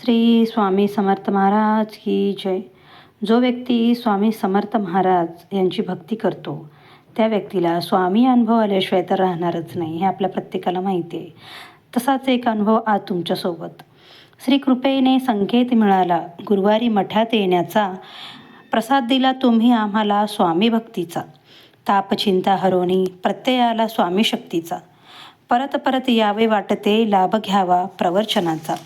श्री स्वामी समर्थ महाराज की जय. जो व्यक्ती स्वामी समर्थ महाराज यांची भक्ती करतो त्या व्यक्तीला स्वामी अनुभव आल्याशिवाय तर राहणारच नाही, हे आपल्या प्रत्येकाला माहिती आहे. तसाच एक अनुभव आज तुमच्यासोबत. श्री कृपेने संकेत मिळाला, गुरुवारी मठात येण्याचा. प्रसाद दिला तुम्ही आम्हाला स्वामी भक्तीचा. तापचिंता हरोणी प्रत्ययाला स्वामी शक्तीचा. परत परत यावे वाटते, लाभ घ्यावा प्रवचनाचा.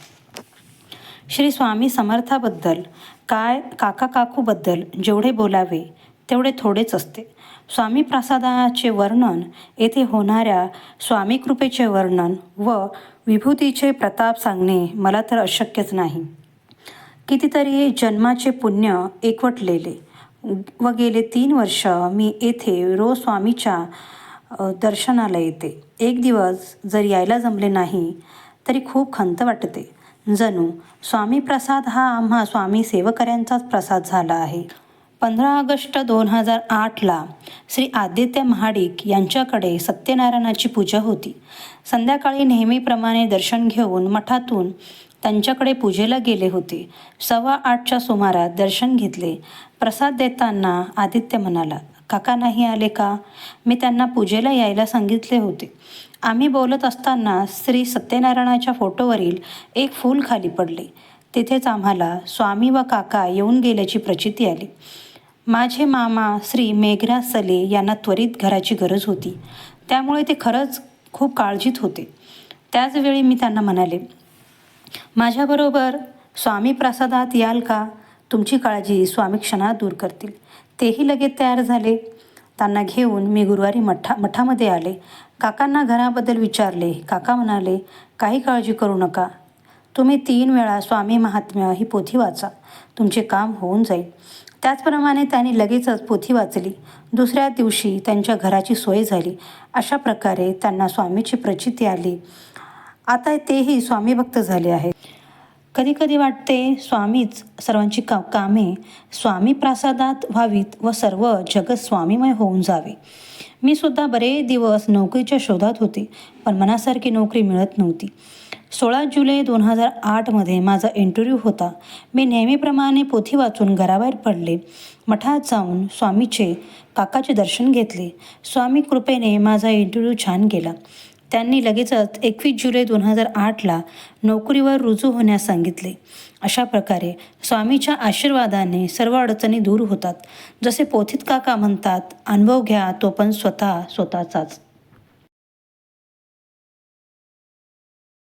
श्री स्वामी समर्थाबद्दल काय काका काकूबद्दल जेवढे बोलावे तेवढे थोडेच असते. स्वामी प्रसादाचे वर्णन, येथे होणाऱ्या स्वामी कृपेचे वर्णन व विभूतीचे प्रताप सांगणे मला तर अशक्यच नाही. कितीतरी जन्माचे पुण्य एकवटलेले व गेले 3 वर्ष मी येथे रोज स्वामीच्या दर्शनाला येते. एक दिवस जर यायला जमले नाही तरी खूप खंत वाटते. जणू स्वामी प्रसाद हा आम्हा स्वामी सेवकऱ्यांचाच प्रसाद झाला आहे. 15 ऑगस्ट 2008ला श्री आदित्य महाडिक यांच्याकडे सत्यनारायणाची पूजा होती. संध्याकाळी नेहमीप्रमाणे दर्शन घेऊन मठातून त्यांच्याकडे पूजेला गेले होते. 7:15च्या सुमारास दर्शन घेतले. प्रसाद देताना आदित्य म्हणाला, काका नाही आले का? मी त्यांना पूजेला यायला सांगितले होते. आम्ही बोलत असताना श्री सत्यनारायणाच्या फोटोवरील एक फूल खाली पडले. तिथेच आम्हाला स्वामी व काका येऊन गेल्याची प्रचिती आली. माझे मामा श्री मेघराज सले यांना त्वरित घराची गरज होती, त्यामुळे ते खरंच खूप काळजीत होते. त्याचवेळी मी त्यांना म्हणाले, माझ्याबरोबर स्वामी प्रसादात याल का? तुमची काळजी स्वामी क्षणात दूर करतील. तेही लगेच तयार झाले. त्यांना घेऊन मी गुरुवारी मठामध्ये आले. काकांना घराबद्दल विचारले. काका म्हणाले, काही काळजी करू नका, तुम्ही 3 वेळा स्वामी महात्म्य ही पोथी वाचा, तुमचे काम होऊन जाईल. त्याचप्रमाणे त्यांनी लगेचच पोथी वाचली. दुसऱ्या दिवशी त्यांच्या घराची सोय झाली. अशा प्रकारे त्यांना स्वामीची प्रचिती आली. आता तेही स्वामी भक्त झाले आहेत. कधीकधी वाटते स्वामीच सर्वांची कामे स्वामी प्रसादात व्हावीत व सर्व जगत स्वामीमय होऊन जावे. मी सुद्धा बरेच दिवस नोकरीच्या शोधात होते, पण मनासारखी नोकरी मिळत नव्हती. 16 जुलै 2008मध्ये माझा इंटरव्ह्यू होता. मी नेहमीप्रमाणे पोथी वाचून घराबाहेर पडले. मठात जाऊन स्वामीचे काकाचे दर्शन घेतले. स्वामी कृपेने माझा इंटरव्ह्यू छान गेला. त्यांनी लगेचच 21 जुलै 2008ला नोकरीवर रुजू होण्यास सांगितले. अशा प्रकारे स्वामीच्या आशीर्वादाने सर्व अडचणी दूर होतात. जसे पोथीत काका म्हणतात, अनुभव घ्या तो पण स्वतःचाच.